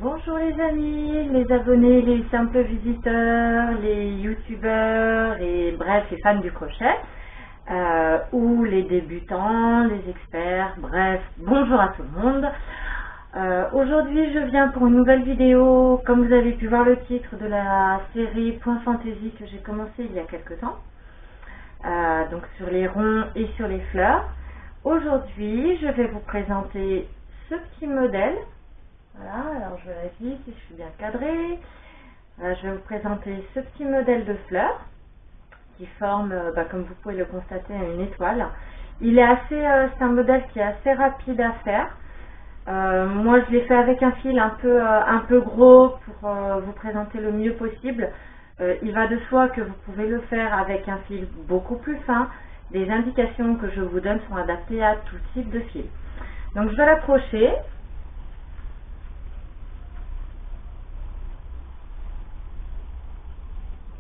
Bonjour les amis, les abonnés, les simples visiteurs, les youtubeurs et bref les fans du crochet ou les débutants, les experts, bref, bonjour à tout le monde. Aujourd'hui je viens pour une nouvelle vidéo, comme vous avez pu voir le titre de la série Point Fantasy que j'ai commencé il y a quelques temps, donc sur les ronds et sur les fleurs. Aujourd'hui je vais vous présenter ce petit modèle. Voilà, alors je vérifie si je suis bien cadrée. Voilà, je vais vous présenter ce petit modèle de fleurs qui forme, comme vous pouvez le constater, une étoile. Il est assez, c'est un modèle qui est assez rapide à faire. Moi, je l'ai fait avec un fil un peu gros pour vous présenter le mieux possible. Il va de soi que vous pouvez le faire avec un fil beaucoup plus fin. Les indications que je vous donne sont adaptées à tout type de fil. Donc, je vais l'approcher.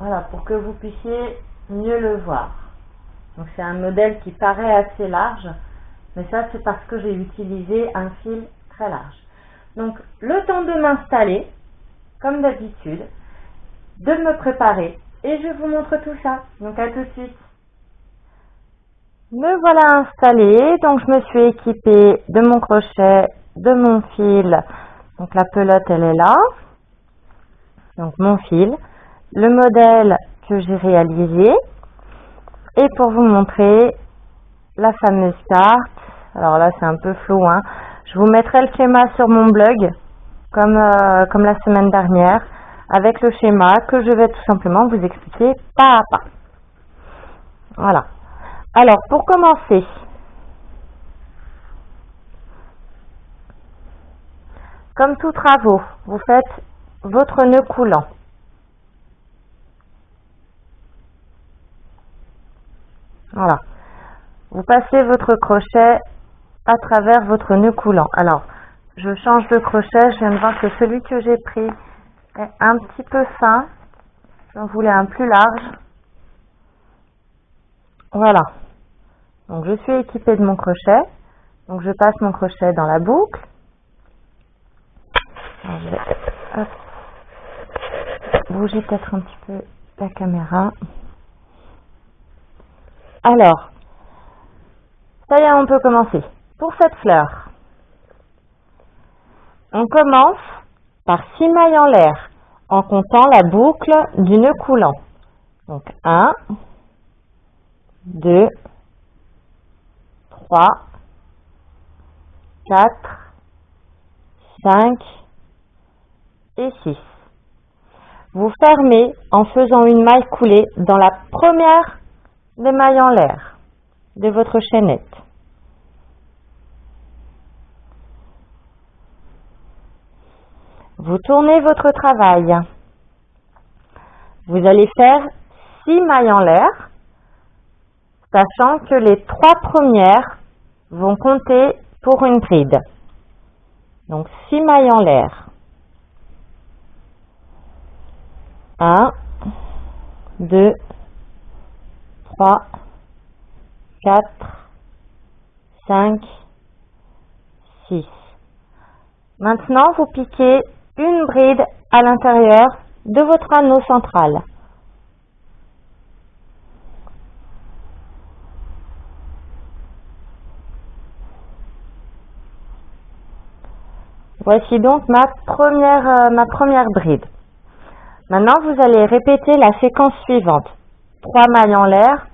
Voilà, pour que vous puissiez mieux le voir. Donc c'est un modèle qui paraît assez large, mais ça c'est parce que j'ai utilisé un fil très large. Donc le temps de m'installer, comme d'habitude, de me préparer, et je vous montre tout ça. Donc à tout de suite. Me voilà installée, donc je me suis équipée de mon crochet, de mon fil. Donc la pelote elle est là, donc mon fil. Le modèle que j'ai réalisé et pour vous montrer la fameuse carte. Alors là c'est un peu flou, hein. Je vous mettrai le schéma sur mon blog comme la semaine dernière avec le schéma que je vais tout simplement vous expliquer pas à pas. Voilà. Alors pour commencer, comme tout travaux, vous faites votre nœud coulant. Voilà. Vous passez votre crochet à travers votre nœud coulant. Alors, je change de crochet. Je viens de voir que celui que j'ai pris est un petit peu fin. J'en voulais un plus large. Voilà. Donc, je suis équipée de mon crochet. Donc, je passe mon crochet dans la boucle. Alors, je vais bouger peut-être un petit peu la caméra. Alors, ça y est, on peut commencer. Pour cette fleur, on commence par 6 mailles en l'air en comptant la boucle du nœud coulant. Donc 1, 2, 3, 4, 5 et 6. Vous fermez en faisant une maille coulée dans la première des mailles en l'air de votre chaînette. Vous tournez votre travail. Vous allez faire 6 mailles en l'air, sachant que les 3 premières vont compter pour une bride. Donc 6 mailles en l'air. 1, 2, 3, 4, 5, 6. Maintenant, vous piquez une bride à l'intérieur de votre anneau central. Voici donc ma première bride. Maintenant, vous allez répéter la séquence suivante. 3 mailles en l'air,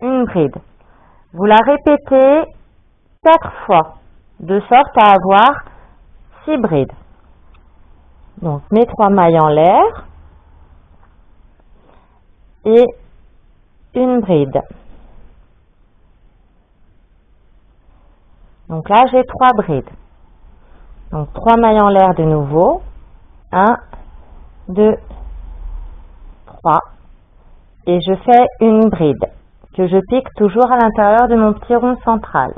une bride. Vous la répétez 4 fois, de sorte à avoir 6 brides. Donc, mes 3 mailles en l'air et une bride. Donc là, j'ai 3 brides. Donc 3 mailles en l'air de nouveau. 1, 2, 3. Et je fais une bride que je pique toujours à l'intérieur de mon petit rond central.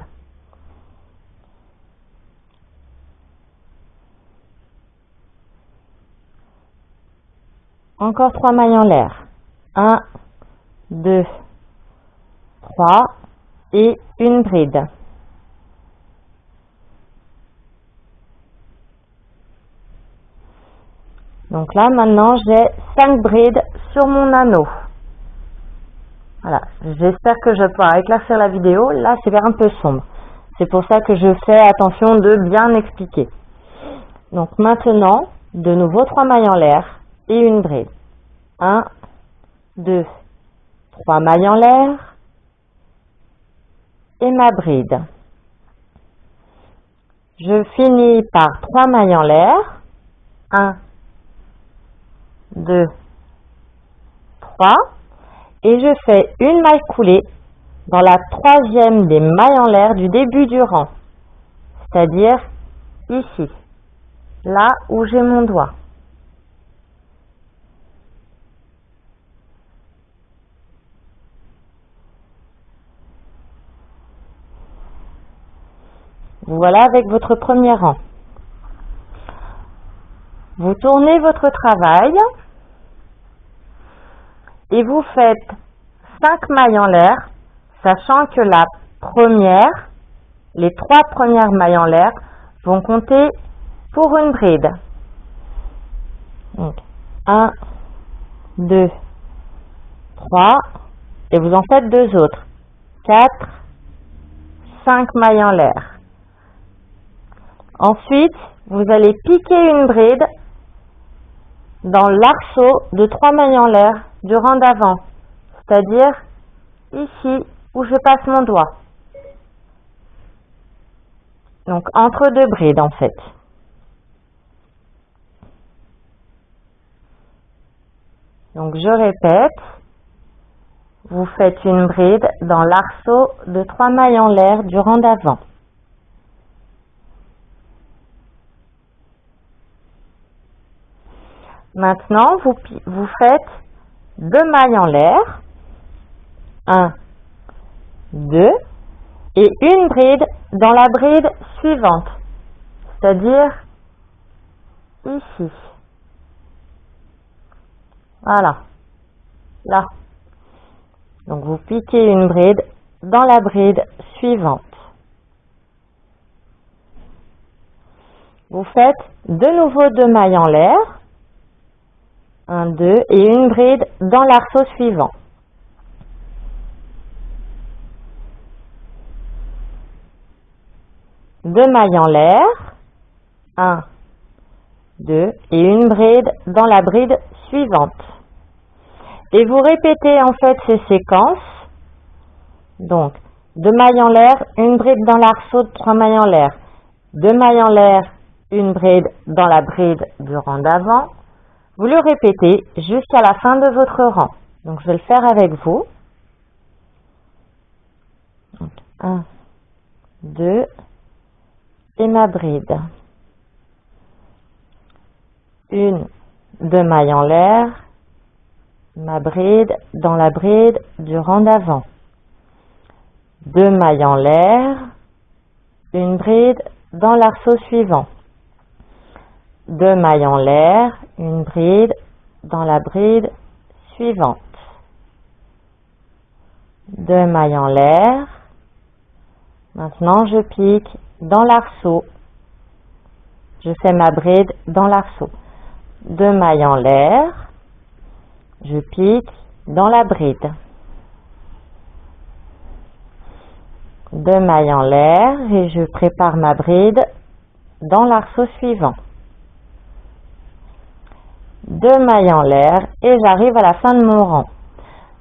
Encore 3 mailles en l'air. 1, 2, 3 et une bride. Donc là, maintenant, j'ai 5 brides sur mon anneau. Voilà, j'espère que je pourrai éclaircir la vidéo. Là, c'est un peu sombre. C'est pour ça que je fais attention de bien expliquer. Donc maintenant, de nouveau 3 mailles en l'air et une bride. 1, 2, 3 mailles en l'air et ma bride. Je finis par 3 mailles en l'air. 1, 2, 3. Et je fais une maille coulée dans la troisième des mailles en l'air du début du rang. C'est-à-dire ici, là où j'ai mon doigt. Voilà avec votre premier rang. Vous tournez votre travail et vous faites 5 mailles en l'air, sachant que la première, les 3 premières mailles en l'air vont compter pour une bride. Donc, 1, 2, 3, et vous en faites 2 autres. 4, 5 mailles en l'air. Ensuite, vous allez piquer une bride dans l'arceau de 3 mailles en l'air du rang d'avant, c'est-à-dire ici où je passe mon doigt. Donc entre 2 brides en fait. Donc je répète, vous faites une bride dans l'arceau de 3 mailles en l'air du rang d'avant. Maintenant, vous faites 2 mailles en l'air, 1, 2, et une bride dans la bride suivante, c'est-à-dire ici. Voilà, là. Donc vous piquez une bride dans la bride suivante. Vous faites de nouveau 2 mailles en l'air, 1, 2, et une bride dans l'arceau suivant. Deux mailles en l'air, 1, 2, et une bride dans la bride suivante. Et vous répétez en fait ces séquences. Donc, 2 mailles en l'air, une bride dans l'arceau de 3 mailles en l'air. 2 mailles en l'air, une bride dans la bride du rang d'avant. Vous le répétez jusqu'à la fin de votre rang. Donc, je vais le faire avec vous. Donc, 1, 2, et ma bride. 1, 2 mailles en l'air, ma bride dans la bride du rang d'avant. 2 mailles en l'air, une bride dans l'arceau suivant. 2 mailles en l'air, une bride dans la bride suivante. 2 mailles en l'air. Maintenant, je pique dans l'arceau. Je fais ma bride dans l'arceau. 2 mailles en l'air. Je pique dans la bride. 2 mailles en l'air et je prépare ma bride dans l'arceau suivant. 2 mailles en l'air et j'arrive à la fin de mon rang.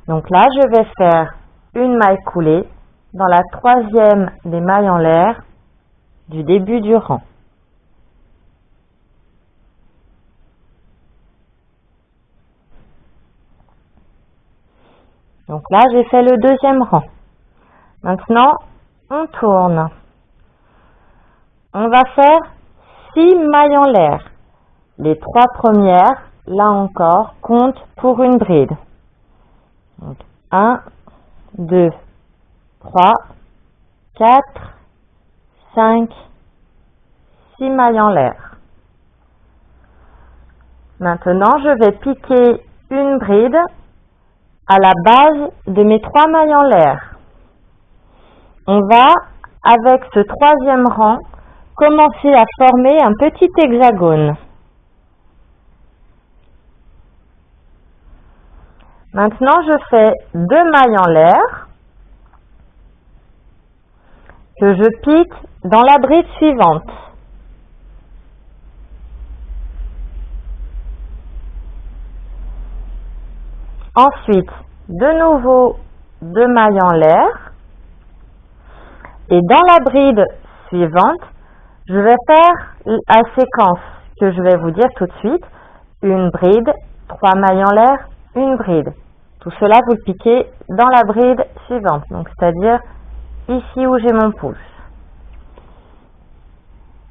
Donc là, je vais faire une maille coulée dans la troisième des mailles en l'air du début du rang. Donc là, j'ai fait le deuxième rang. Maintenant, on tourne. On va faire 6 mailles en l'air. Les 3 premières, là encore, comptent pour une bride. Donc, 1, 2, 3, 4, 5, 6 mailles en l'air. Maintenant, je vais piquer une bride à la base de mes 3 mailles en l'air. On va, avec ce troisième rang, commencer à former un petit hexagone. Maintenant, je fais 2 mailles en l'air que je pique dans la bride suivante. Ensuite, de nouveau 2 mailles en l'air et dans la bride suivante, je vais faire la séquence que je vais vous dire tout de suite. Une bride, 3 mailles en l'air, une bride. Tout cela, vous le piquez dans la bride suivante, donc c'est-à-dire ici où j'ai mon pouce.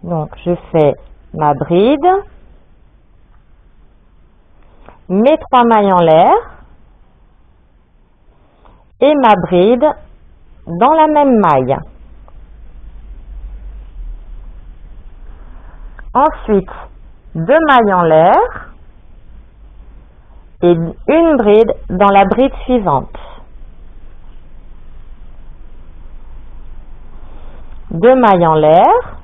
Donc, je fais ma bride, mes 3 mailles en l'air et ma bride dans la même maille. Ensuite, 2 mailles en l'air et une bride dans la bride suivante. 2 mailles en l'air.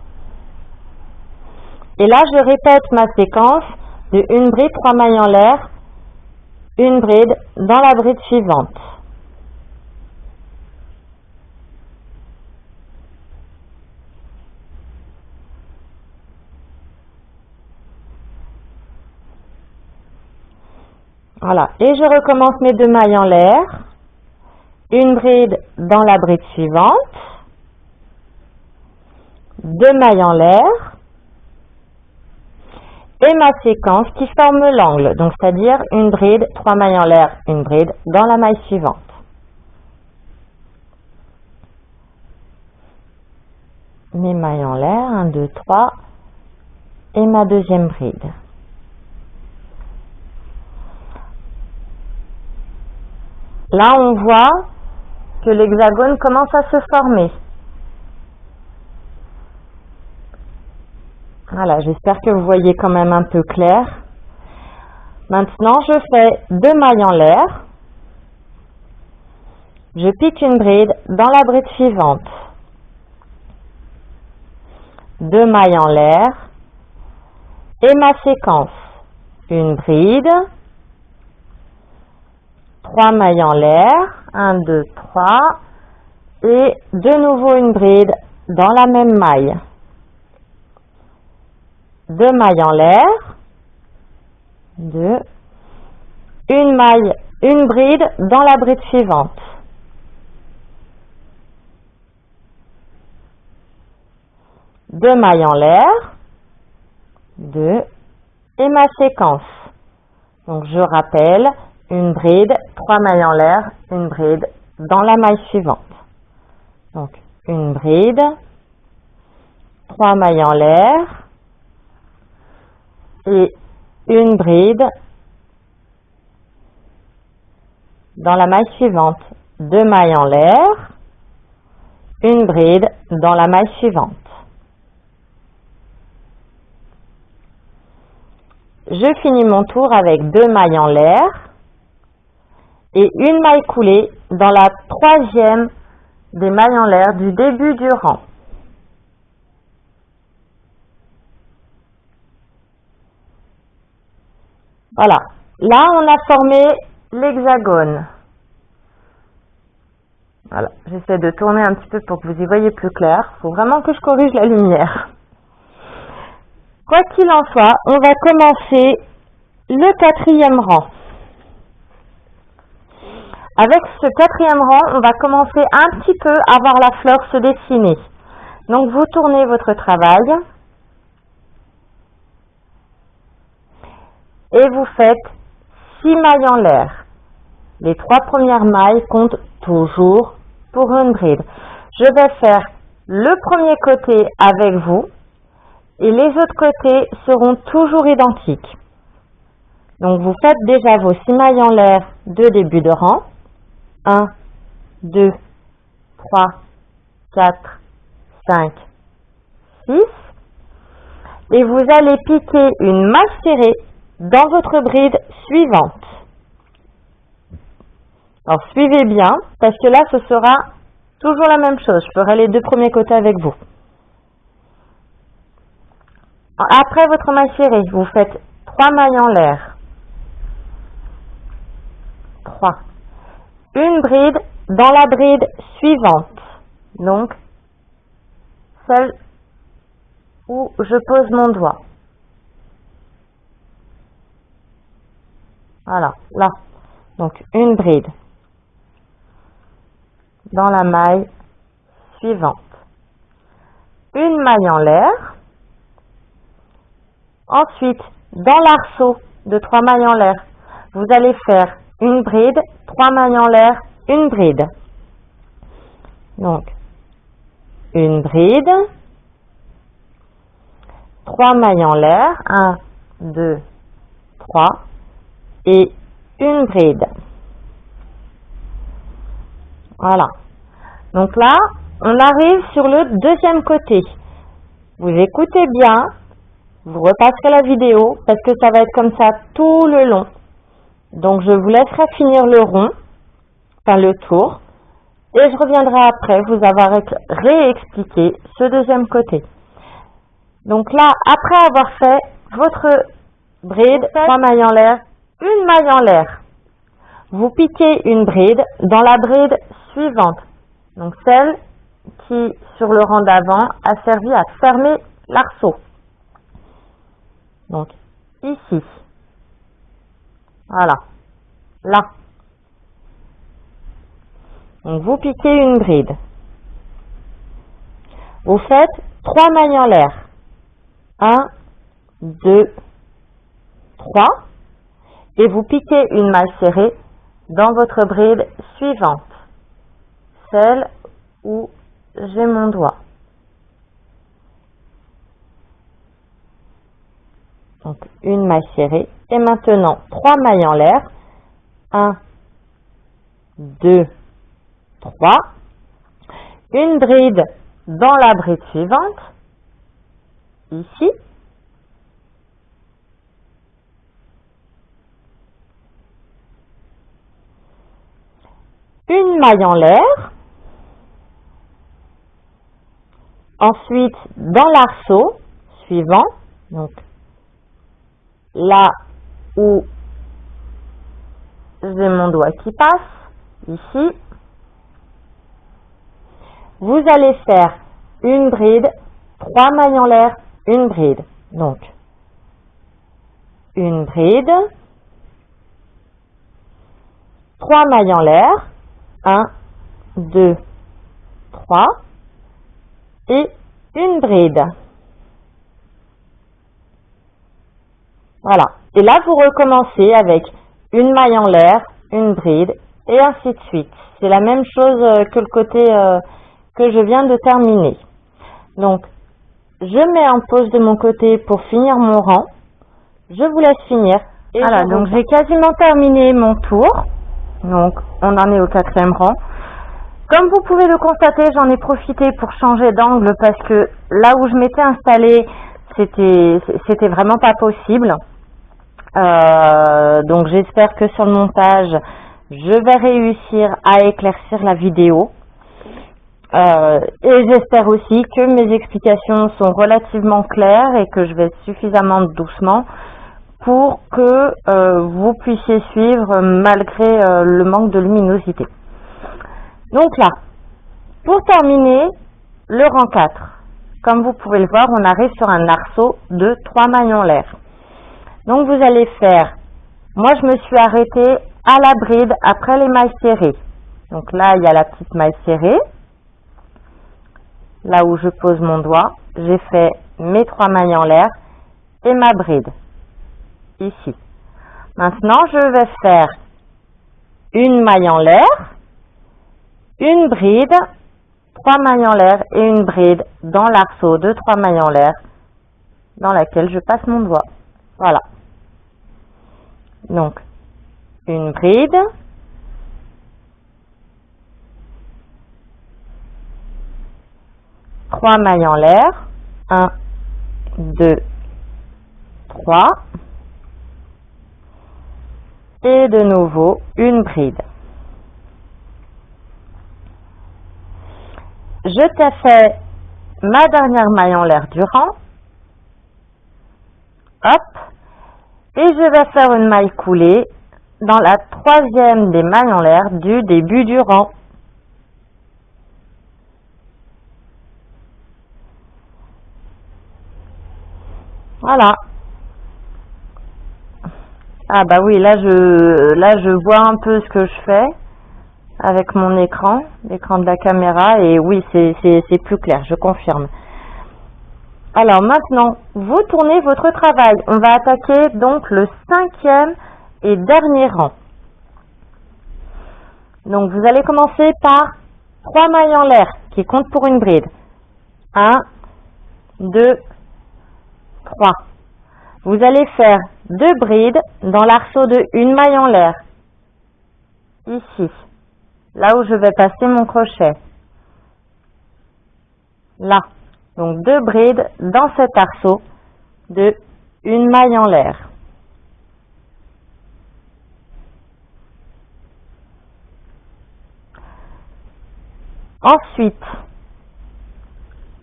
Et là, je répète ma séquence de une bride, 3 mailles en l'air, une bride dans la bride suivante. Voilà, et je recommence mes 2 mailles en l'air, une bride dans la bride suivante, 2 mailles en l'air, et ma séquence qui forme l'angle, donc c'est-à-dire une bride, 3 mailles en l'air, une bride dans la maille suivante. Mes mailles en l'air, 1, 2, 3, et ma deuxième bride. Là, on voit que l'hexagone commence à se former. Voilà, j'espère que vous voyez quand même un peu clair. Maintenant, je fais 2 mailles en l'air. Je pique une bride dans la bride suivante. 2 mailles en l'air. Et ma séquence. Une bride. 3 mailles en l'air. 1, 2, 3. Et de nouveau une bride dans la même maille. 2 mailles en l'air, 2, une maille, une bride dans la bride suivante. Deux mailles en l'air, 2, et ma séquence. Donc je rappelle, une bride, 3 mailles en l'air, une bride dans la maille suivante. Donc une bride, 3 mailles en l'air, et une bride dans la maille suivante, 2 mailles en l'air, une bride dans la maille suivante. Je finis mon tour avec 2 mailles en l'air et une maille coulée dans la troisième des mailles en l'air du début du rang. Voilà, là on a formé l'hexagone. Voilà, j'essaie de tourner un petit peu pour que vous y voyez plus clair. Il faut vraiment que je corrige la lumière. Quoi qu'il en soit, on va commencer le 4e rang. Avec ce 4e rang, on va commencer un petit peu à voir la fleur se dessiner. Donc vous tournez votre travail et vous faites 6 mailles en l'air. Les 3 premières mailles comptent toujours pour une bride. Je vais faire le premier côté avec vous et les autres côtés seront toujours identiques. Donc vous faites déjà vos 6 mailles en l'air de début de rang. 1, 2, 3, 4, 5, 6. Et vous allez piquer une maille serrée dans votre bride suivante. Alors suivez bien, parce que là ce sera toujours la même chose. Je ferai les 2 premiers côtés avec vous. Après votre maille serrée, vous faites 3 mailles en l'air. 3. Une bride dans la bride suivante. Donc, celle où je pose mon doigt. Voilà, là. Donc, une bride dans la maille suivante. Une maille en l'air. Ensuite, dans l'arceau de 3 mailles en l'air, vous allez faire une bride, 3 mailles en l'air, une bride. Donc, une bride, 3 mailles en l'air, 1, 2, 3, et une bride. Voilà. Donc là, on arrive sur le deuxième côté. Vous écoutez bien, vous repasserez la vidéo parce que ça va être comme ça tout le long. Donc je vous laisserai finir le rond, enfin le tour, et je reviendrai après vous avoir réexpliqué ce deuxième côté. Donc là, après avoir fait votre bride, 3 mailles en l'air, une maille en l'air, vous piquez une bride dans la bride suivante. Donc celle qui, sur le rang d'avant, a servi à fermer l'arceau. Donc ici. Voilà. Là. Donc vous piquez une bride. Vous faites 3 mailles en l'air. 1, 2, 3. Et vous piquez une maille serrée dans votre bride suivante. Celle où j'ai mon doigt. Donc une maille serrée. Et maintenant 3 mailles en l'air. 1, 2, 3. Une bride dans la bride suivante. Ici. Une maille en l'air. Ensuite, dans l'arceau suivant, donc là où j'ai mon doigt qui passe, ici, vous allez faire une bride, 3 mailles en l'air, une bride. Donc, une bride, 3 mailles en l'air, 1, 2, 3, et une bride. Voilà. Et là, vous recommencez avec une maille en l'air, une bride, et ainsi de suite. C'est la même chose que le côté que je viens de terminer. Donc, je mets en pause de mon côté pour finir mon rang. Je vous laisse finir. Et voilà, donc j'ai quasiment terminé mon tour. Donc, on en est au 4e rang. Comme vous pouvez le constater, j'en ai profité pour changer d'angle parce que là où je m'étais installée, c'était vraiment pas possible. Donc j'espère que sur le montage, je vais réussir à éclaircir la vidéo. Et j'espère aussi que mes explications sont relativement claires et que je vais suffisamment doucement pour que vous puissiez suivre malgré le manque de luminosité. Donc là, pour terminer le rang 4, comme vous pouvez le voir, on arrive sur un arceau de 3 mailles en l'air. Donc vous allez faire, moi je me suis arrêtée à la bride après les mailles serrées. Donc là, il y a la petite maille serrée. Là où je pose mon doigt, j'ai fait mes 3 mailles en l'air et ma bride. Ici. Maintenant, je vais faire une maille en l'air, une bride, 3 mailles en l'air et une bride dans l'arceau de 3 mailles en l'air dans laquelle je passe mon doigt. Voilà. Donc, une bride, trois mailles en l'air, 1, 2, 3, et de nouveau une bride. Je t'ai fait ma dernière maille en l'air du rang, hop, et je vais faire une maille coulée dans la troisième des mailles en l'air du début du rang. Voilà. Ah bah oui, là je vois un peu ce que je fais avec mon écran, l'écran de la caméra, et oui, c'est plus clair, je confirme. Alors maintenant, vous tournez votre travail. On va attaquer donc le cinquième et dernier rang. Donc vous allez commencer par 3 mailles en l'air qui comptent pour une bride. 1, 2, 3. Vous allez faire 2 brides dans l'arceau de 1 maille en l'air. Ici, là où je vais passer mon crochet. Là. Donc 2 brides dans cet arceau de 1 maille en l'air. Ensuite,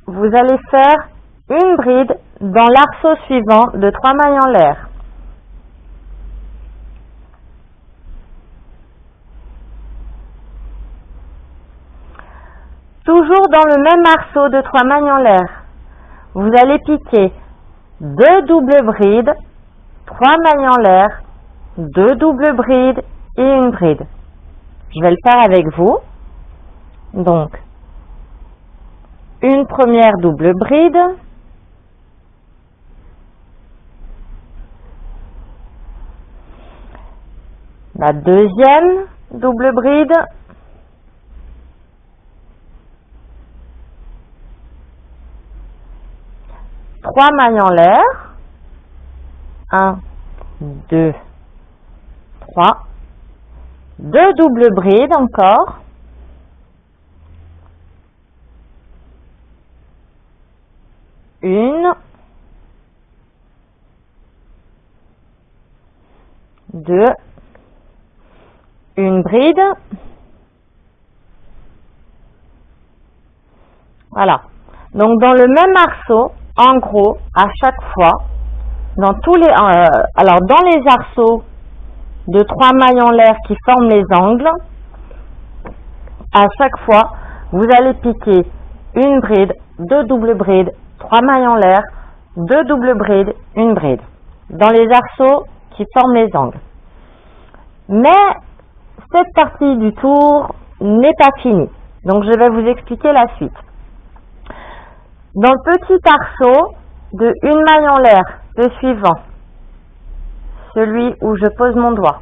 vous allez faire une bride dans l'arceau suivant de 3 mailles en l'air. Toujours dans le même arceau de 3 mailles en l'air, vous allez piquer 2 doubles brides, 3 mailles en l'air, 2 doubles brides et une bride. Je vais le faire avec vous. Donc, une première double bride, la deuxième double bride, trois mailles en l'air, 1, 2, 3, 2 doubles brides encore, une, 2, une bride, voilà. Donc dans le même arceau, en gros, à chaque fois, dans tous les, alors dans les arceaux de 3 mailles en l'air qui forment les angles, à chaque fois, vous allez piquer une bride, 2 doubles brides, 3 mailles en l'air, 2 doubles brides, une bride, dans les arceaux qui forment les angles. Mais cette partie du tour n'est pas finie, donc je vais vous expliquer la suite. Dans le petit arceau de 1 maille en l'air, le suivant, celui où je pose mon doigt,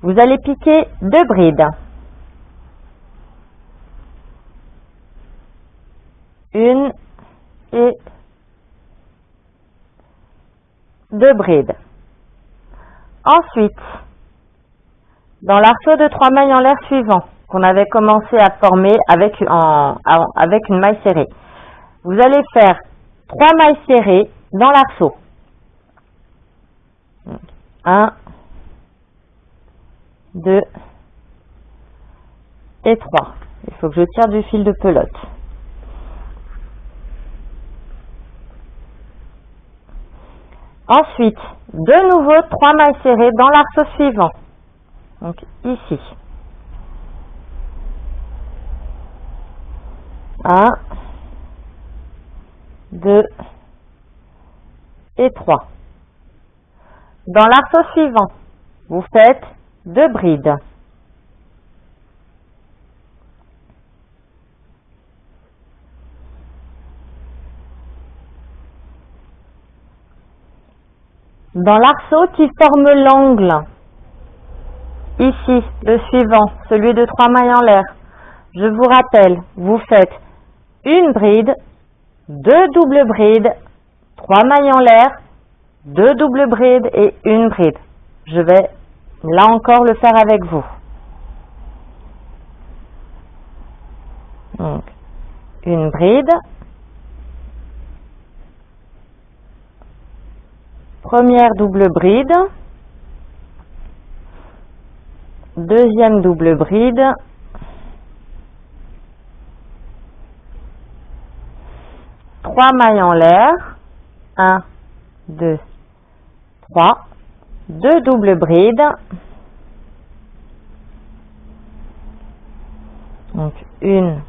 vous allez piquer 2 brides. Une et 2 brides. Ensuite, dans l'arceau de 3 mailles en l'air suivant, qu'on avait commencé à former avec une maille serrée, vous allez faire 3 mailles serrées dans l'arceau. 1, 2 et 3. Il faut que je tire du fil de pelote. Ensuite, de nouveau 3 mailles serrées dans l'arceau suivant. Donc ici. 1, 2 et 3. Dans l'arceau suivant, vous faites 2 brides. Dans l'arceau qui forme l'angle, ici, le suivant, celui de 3 mailles en l'air, je vous rappelle, vous faites une bride, 2 doubles brides, 3 mailles en l'air, 2 doubles brides et une bride. Je vais là encore le faire avec vous. Donc, une bride, première double bride, deuxième double bride, trois mailles en l'air, 1, 2, 3, 2 doubles brides. Donc une,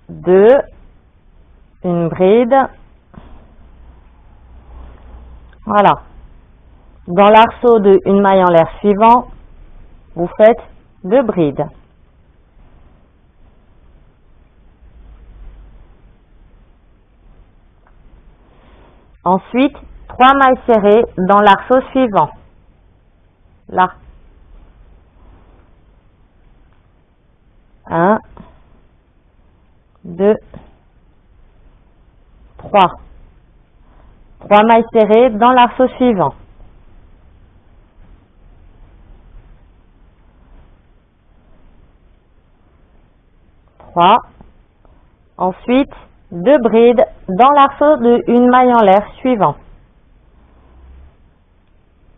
deux, une bride. Voilà. Dans l'arceau de une maille en l'air suivant, vous faites 2 brides. Ensuite, 3 mailles serrées dans l'arceau suivant. Là. 1, 2, 3. 3 mailles serrées dans l'arceau suivant. Ensuite, 2 brides dans l'arceau de une maille en l'air suivant.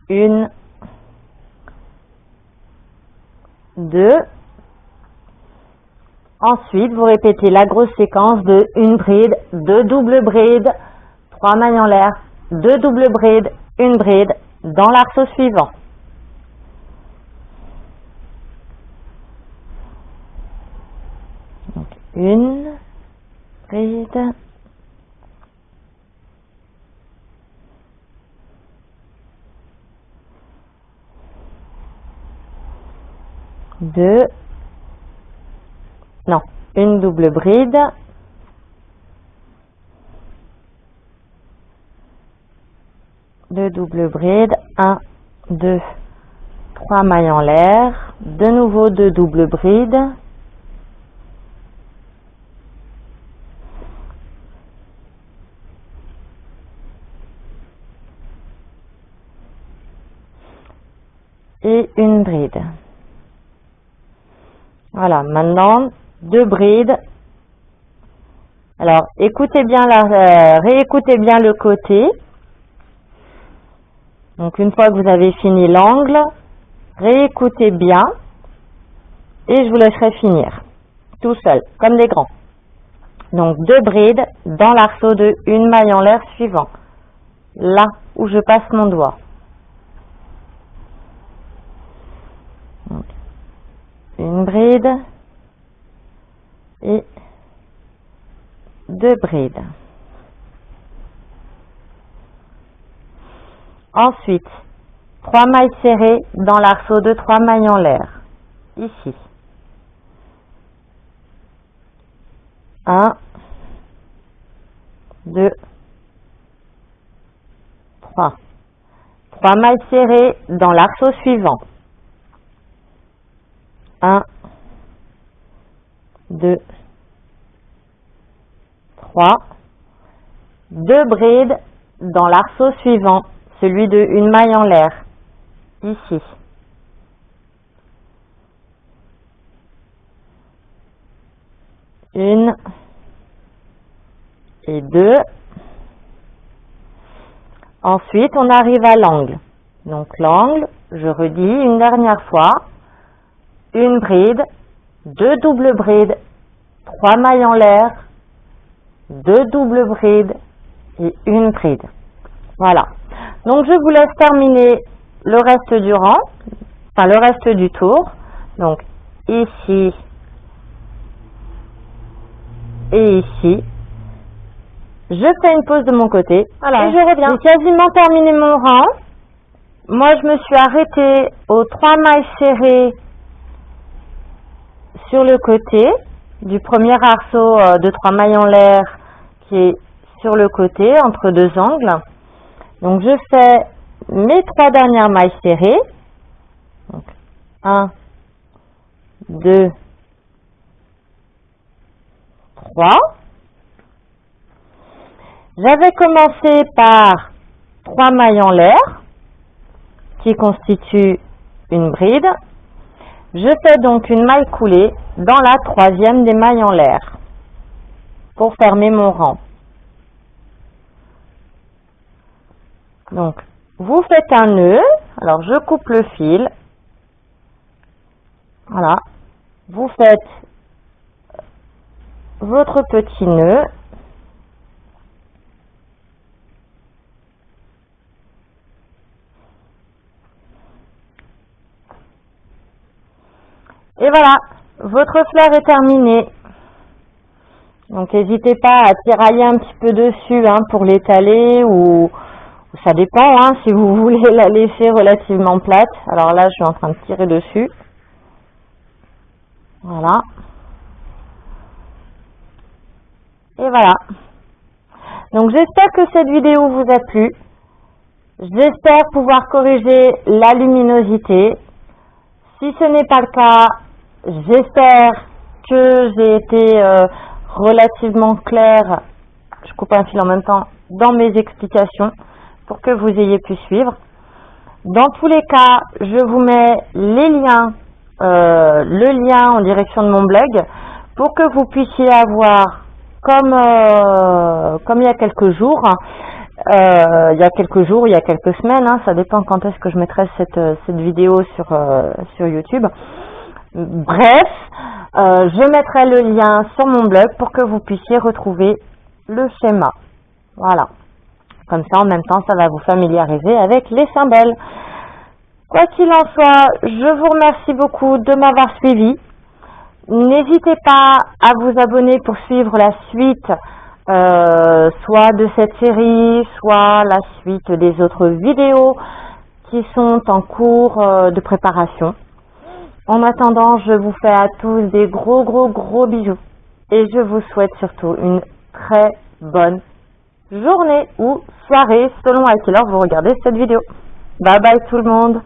1, 2. Ensuite, vous répétez la grosse séquence de une bride, 2 doubles brides, 3 mailles en l'air, 2 doubles brides, une bride dans l'arceau suivant. Donc, une bride, deux, non, une double bride, deux doubles brides, 1, 2, 3 mailles en l'air, de nouveau 2 doubles brides, et une bride. Voilà, maintenant 2 brides. Alors écoutez bien réécoutez bien le côté. Donc une fois que vous avez fini l'angle, réécoutez bien et je vous laisserai finir tout seul, comme des grands. Donc 2 brides dans l'arceau de une maille en l'air suivant, là où je passe mon doigt. Donc, une bride et 2 brides. Ensuite, 3 mailles serrées dans l'arceau de 3 mailles en l'air, ici. 1, 2, 3. 3 mailles serrées dans l'arceau suivant. 1, 2, 3. 2 brides dans l'arceau suivant, celui de une maille en l'air, ici. 1 et 2. Ensuite, on arrive à l'angle. Donc l'angle, je redis une dernière fois, une bride, 2 doubles brides, 3 mailles en l'air, 2 doubles brides et une bride. Voilà. Donc je vous laisse terminer le reste du rang, enfin le reste du tour. Donc ici et ici. Je fais une pause de mon côté. Voilà. Et je reviens. J'ai quasiment terminé mon rang. Moi, je me suis arrêtée aux 3 mailles serrées sur le côté du premier arceau de 3 mailles en l'air qui est sur le côté entre 2 angles. Donc, je fais mes 3 dernières mailles serrées. Donc, 1, 2, 3. J'avais commencé par 3 mailles en l'air qui constituent une bride. Je fais donc une maille coulée dans la 3e des mailles en l'air pour fermer mon rang. Donc, vous faites un nœud. Alors, je coupe le fil. Voilà. vous faites votre petit nœud. Et voilà, votre fleur est terminée. Donc n'hésitez pas à tirailler un petit peu dessus pour l'étaler, ou ça dépend si vous voulez la laisser relativement plate. Alors là, je suis en train de tirer dessus. Voilà. Et voilà. Donc j'espère que cette vidéo vous a plu. J'espère pouvoir corriger la luminosité. Si ce n'est pas le cas, j'espère que j'ai été relativement claire, je coupe un fil en même temps, dans mes explications pour que vous ayez pu suivre. Dans tous les cas, je vous mets les liens, le lien en direction de mon blog pour que vous puissiez avoir, comme il y a quelques jours, il y a quelques semaines, ça dépend quand est-ce que je mettrai cette vidéo sur YouTube. Bref, je mettrai le lien sur mon blog pour que vous puissiez retrouver le schéma. Voilà. Comme ça, en même temps, ça va vous familiariser avec les symboles. Quoi qu'il en soit, je vous remercie beaucoup de m'avoir suivi. N'hésitez pas à vous abonner pour suivre la suite, soit de cette série, soit la suite des autres vidéos qui sont en cours de préparation. En attendant, je vous fais à tous des gros bisous et je vous souhaite surtout une très bonne journée ou soirée selon à quelle heure vous regardez cette vidéo. Bye bye tout le monde!